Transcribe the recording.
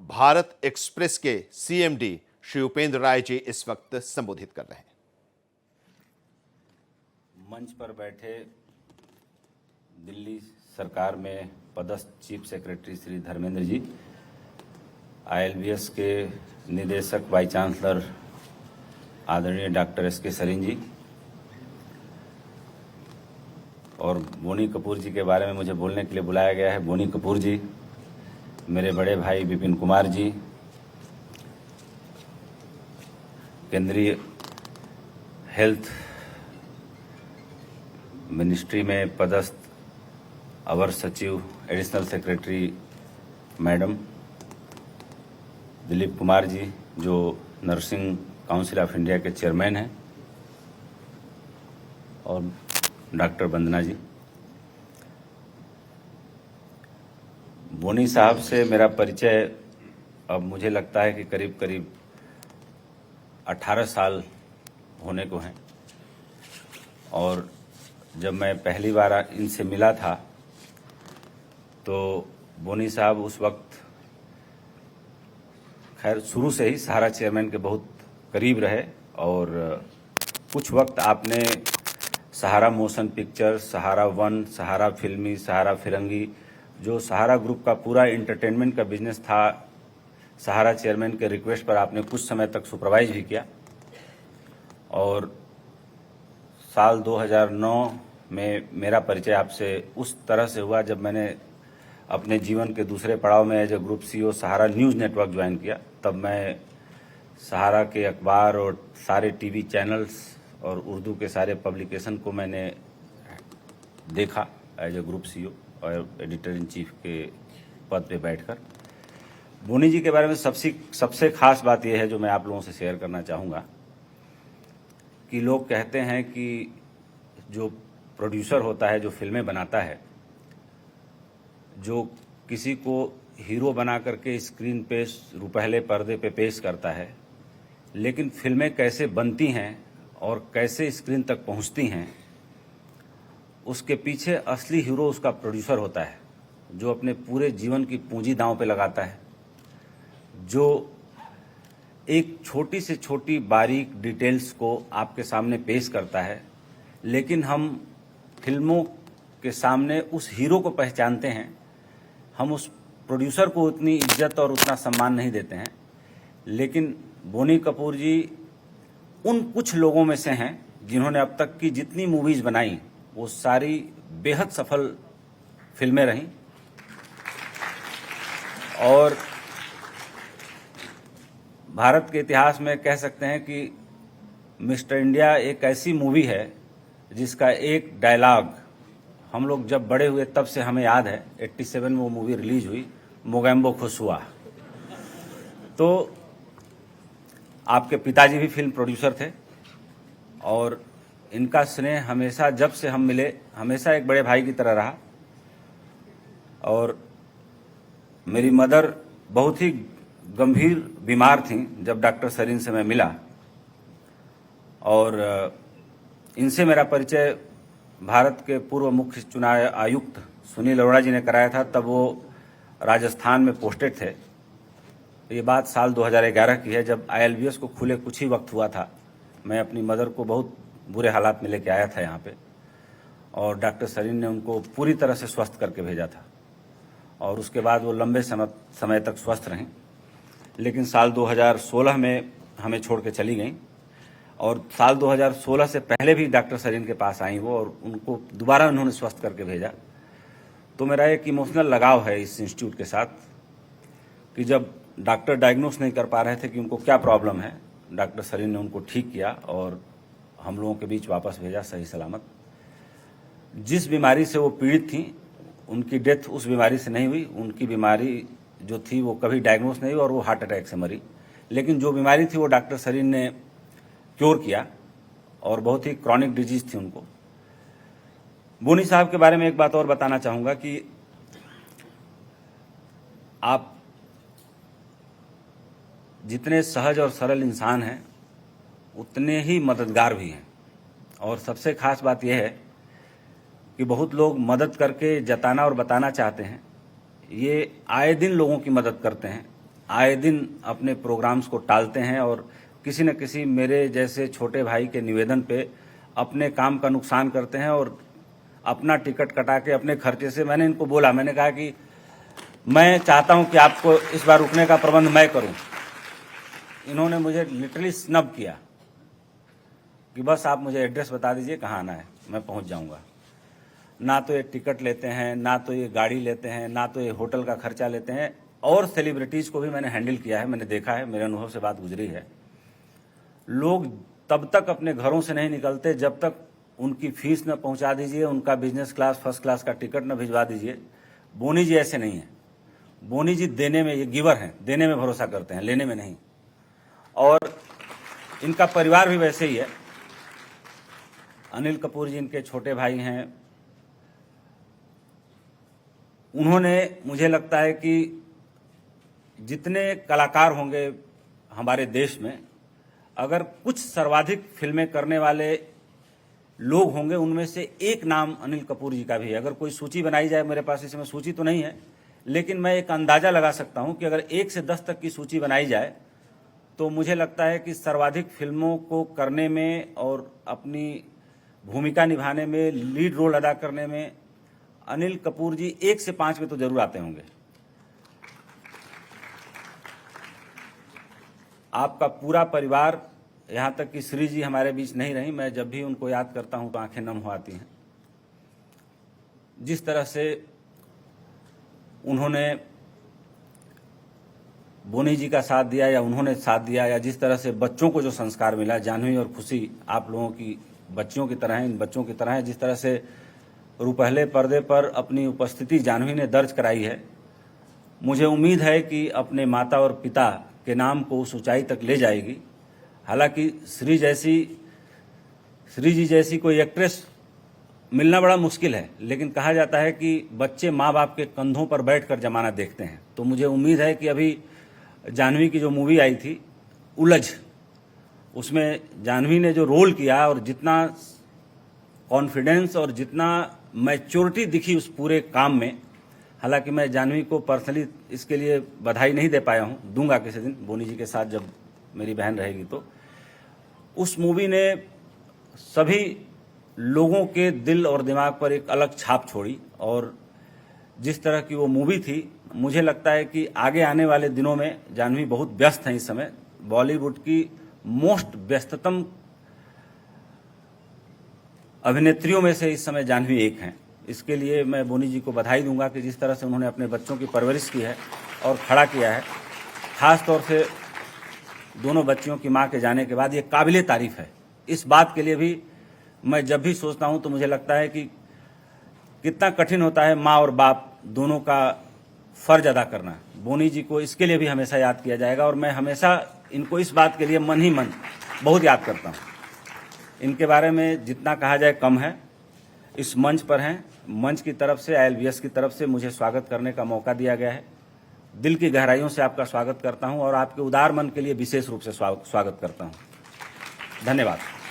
Bharat express के CMD Shri Upendra Rai ji इस वक्त संबोधित कर रहे हैं। मंच पर बैठे दिल्ली सरकार में पदस्थ chief secretary Shri Dharmendra ji, ILBS के निदेशक वाइस चांसलर आदरणीय डॉक्टर SK सरीन जी, और बोनी कपूर जी के बारे में मुझे बोलने के लिए बुलाया गया है। बोनी कपूर जी, मेरे बड़े भाई विपिन कुमार जी, केंद्रीय हेल्थ मिनिस्ट्री में पदस्थ अवर सचिव additional secretary madam Dilip Kumar ji, जो नर्सिंग काउंसिल ऑफ इंडिया के चेयरमैन हैं, और डॉक्टर वंदना जी। बोनी साहब से मेरा परिचय अब मुझे लगता है कि करीब करीब 18 साल होने को हैं, और जब मैं पहली बार इनसे मिला था तो बोनी साहब उस वक्त खैर शुरू से ही सहारा चेयरमैन के बहुत करीब रहे, और कुछ वक्त आपने सहारा मोशन पिक्चर, सहारा वन, सहारा फिल्मी, सहारा फिरंगी, जो सहारा ग्रुप का पूरा एंटरटेनमेंट का बिजनेस था, सहारा चेयरमैन के रिक्वेस्ट पर आपने कुछ समय तक सुपरवाइज भी किया। और साल 2009 में मेरा परिचय आपसे उस तरह से हुआ जब मैंने अपने जीवन के दूसरे पड़ाव में as a group CEO Sahara news network join किया। तब मैं सहारा के अखबार और सारे टीवी चैनल्स और उर्दू के सारे पब्लिकेशन को मैंने देखा एज ए ग्रुप CEO और एडिटर इन चीफ के पद पे बैठकर। बोनी जी के बारे में सबसे खास बात यह है जो मैं आप लोगों से शेयर करना चाहूँगा कि लोग कहते हैं कि जो प्रोड्यूसर होता है, जो फिल्में बनाता है, जो किसी को हीरो बना करके स्क्रीन पे रुपहले पर्दे पे पेश करता है, लेकिन फिल्में कैसे बनती हैं और कैसे स्क्रीन तक पहुंचती हैं, उसके पीछे असली हीरो उसका प्रोड्यूसर होता है, जो अपने पूरे जीवन की पूंजी दांव पे लगाता है, जो एक छोटी से छोटी बारीक डिटेल्स को आपके सामने पेश करता है, लेकिन हम फिल्मों के सामने उस हीरो को पहचानते हैं, हम उस प्रोड्यूसर को उतनी इज्जत और उतना सम्मान नहीं देते हैं। लेकिन बोनी कपूर जी उन कुछ लोगों में से हैं जिन्होंने अब तक की जितनी मूवीज बनाई वो सारी बेहद सफल फिल्में रहीं, और भारत के इतिहास में कह सकते हैं कि मिस्टर इंडिया एक ऐसी मूवी है जिसका एक डायलॉग हम लोग जब बड़े हुए तब से हमें याद है। 87 में वो मूवी रिलीज हुई, मोगैम्बो खुश हुआ। तो आपके पिताजी भी फिल्म प्रोड्यूसर थे, और इनका स्नेह हमेशा जब से हम मिले हमेशा एक बड़े भाई की तरह रहा। और मेरी मदर बहुत ही गंभीर बीमार थी जब डॉक्टर सरीन से मैं मिला, और इनसे मेरा परिचय भारत के पूर्व मुख्य चुनाव आयुक्त सुनील अरोड़ा जी ने कराया था। तब वो राजस्थान में पोस्टेड थे। ये बात साल 2011 की है, जब ILBS को खुले कुछ ही वक्त हुआ था। मैं अपनी मदर को बहुत बुरे हालात में लेके आया था यहाँ पे, और डॉक्टर सरीन ने उनको पूरी तरह से स्वस्थ करके भेजा था, और उसके बाद वो लंबे समय तक स्वस्थ रहें। लेकिन साल 2016 में हमें छोड़ के चली गई, और साल 2016 से पहले भी डॉक्टर सरीन के पास आई वो, और उनको दोबारा उन्होंने स्वस्थ करके भेजा। तो मेरा एक इमोशनल लगाव है इस इंस्टीट्यूट के साथ कि जब डॉक्टर डायग्नोस नहीं कर पा रहे थे कि उनको क्या प्रॉब्लम है, डॉक्टर सरीन ने उनको ठीक किया और हम लोगों के बीच वापस भेजा सही सलामत। जिस बीमारी से वो पीड़ित थी उनकी डेथ उस बीमारी से नहीं हुई, उनकी बीमारी जो थी वो कभी डायग्नोस नहीं हुई और वो हार्ट अटैक से मरी। लेकिन जो बीमारी थी वो डॉक्टर सरीन ने क्योर किया, और बहुत ही क्रॉनिक डिजीज थी उनको। बोनी साहब के बारे में एक बात और बताना चाहूँगा कि आप जितने सहज और सरल इंसान हैं उतने ही मददगार भी हैं, और सबसे खास बात यह है कि बहुत लोग मदद करके जताना और बताना चाहते हैं। ये आए दिन लोगों की मदद करते हैं, आए दिन अपने प्रोग्राम्स को टालते हैं और किसी न किसी मेरे जैसे छोटे भाई के निवेदन पे अपने काम का नुकसान करते हैं और अपना टिकट कटा के अपने खर्चे से। मैंने इनको बोला, मैंने कहा कि मैं चाहता हूं कि आपको इस बार रुकने का प्रबंध मैं करूं। इन्होंने मुझे लिटरली स्नब किया कि बस आप मुझे एड्रेस बता दीजिए कहाँ आना है, मैं पहुंच जाऊंगा। ना तो ये टिकट लेते हैं, ना तो ये गाड़ी लेते हैं, ना तो ये होटल का खर्चा लेते हैं। और सेलिब्रिटीज को भी मैंने हैंडल किया है, मैंने देखा है, मेरे अनुभव से बात गुजरी है। लोग तब तक अपने घरों से नहीं निकलते जब तक उनकी फीस न पहुंचा दीजिए, उनका बिजनेस क्लास फर्स्ट क्लास का टिकट न भिजवा दीजिए। बोनी जी ऐसे नहीं है। बोनी जी देने में, ये गिवर हैं, देने में भरोसा करते हैं, लेने में नहीं। और इनका परिवार भी वैसे ही है। अनिल कपूर जी इनके छोटे भाई हैं। उन्होंने, मुझे लगता है कि जितने कलाकार होंगे हमारे देश में, अगर कुछ सर्वाधिक फिल्में करने वाले लोग होंगे, उनमें से एक नाम अनिल कपूर जी का भी है। अगर कोई सूची बनाई जाए, मेरे पास इसमें सूची तो नहीं है, लेकिन मैं एक अंदाजा लगा सकता हूं कि अगर 1 से 10 तक की सूची बनाई जाए तो मुझे लगता है कि सर्वाधिक फिल्मों को करने में और अपनी भूमिका निभाने में, लीड रोल अदा करने में अनिल कपूर जी 1 से 5 में तो जरूर आते होंगे। आपका पूरा परिवार, यहाँ तक कि श्री जी हमारे बीच नहीं रही, मैं जब भी उनको याद करता हूं तो आंखें नम हो आती हैं। जिस तरह से उन्होंने बोनी जी का साथ दिया या उन्होंने साथ दिया, या जिस तरह से बच्चों को जो संस्कार मिला, जानवी और खुशी आप लोगों की बच्चियों की तरह हैं, इन बच्चों की तरह हैं। जिस तरह से रुपहले पर्दे पर अपनी उपस्थिति जानवी ने दर्ज कराई है, मुझे उम्मीद है कि अपने माता और पिता के नाम को उस ऊंचाई तक ले जाएगी। हालांकि श्री जी जैसी कोई एक्ट्रेस मिलना बड़ा मुश्किल है, लेकिन कहा जाता है कि बच्चे माँ बाप के कंधों पर बैठकर जमाना देखते हैं। तो मुझे उम्मीद है कि अभी जानवी की जो मूवी आई थी उलझ, उसमें जानवी ने जो रोल किया और जितना कॉन्फिडेंस और जितना मैच्योरिटी दिखी उस पूरे काम में, हालांकि मैं जानवी को पर्सनली इसके लिए बधाई नहीं दे पाया हूं, दूंगा किसी दिन बोनी जी के साथ जब मेरी बहन रहेगी तो। उस मूवी ने सभी लोगों के दिल और दिमाग पर एक अलग छाप छोड़ी और जिस तरह की वो मूवी थी, मुझे लगता है कि आगे आने वाले दिनों में जानवी बहुत व्यस्त हैं। इस समय बॉलीवुड की मोस्ट व्यस्ततम अभिनेत्रियों में से इस समय जानवी एक हैं। इसके लिए मैं बोनी जी को बधाई दूंगा कि जिस तरह से उन्होंने अपने बच्चों की परवरिश की है और खड़ा किया है। खास तौर से दोनों बच्चियों की मां के जाने के बाद ये काबिले तारीफ है। इस बात के लिए भी मैं जब भी सोचता हूं तो मुझे लगता है कि कितना कठिन होता है मां और बाप दोनों का फर्ज अदा करना। बोनी जी को इसके लिए भी हमेशा याद किया जाएगा और मैं हमेशा इनको इस बात के लिए मन ही मन बहुत याद करता हूं। इनके बारे में जितना कहा जाए कम है। इस मंच पर हैं, मंच की तरफ से, ILBS की तरफ से मुझे स्वागत करने का मौका दिया गया है। दिल की गहराइयों से आपका स्वागत करता हूं और आपके उदार मन के लिए विशेष रूप से स्वागत करता हूं। धन्यवाद।